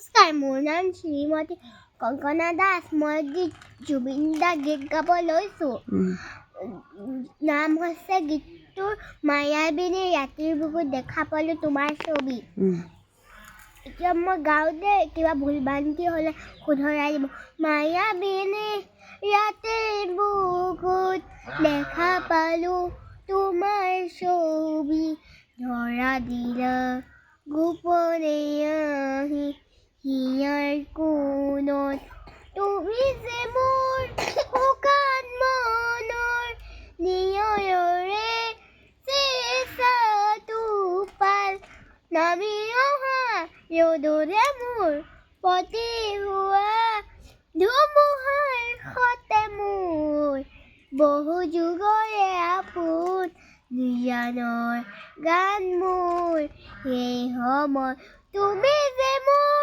নমস্কাৰ, মোৰ নাম শ্ৰীমতী কংকনা দাস। মই জুবিন দা গীত গাব লৈছোঁ। নাম হৈছে গীতটোৰ মায়াবিনী ৰাতিৰ বুকুত দেখা পালোঁ তোমাৰ ছবি। এতিয়া মই গাওঁতে কিবা ভুল ভ্ৰান্তি হ'লে শুধৰাই দিব। মায়াবিনী ৰাতিৰ বুকুত দেখা পালোঁ তোমাৰ ছবি, ধৰা দিলা গোপনে আহি হিয়াৰ কোণত, তুমি যে মোৰ শুকান মনৰ নিয়ৰেৰে চেঁচাটো পাল, নামি অহা ৰ'দৰে মোৰ পতি হোৱা ধুমুহাৰ সতে মোৰ বহু যুগৰে আপোন নিজানৰ গান মোৰ, সেই সময় তুমি যে মোৰ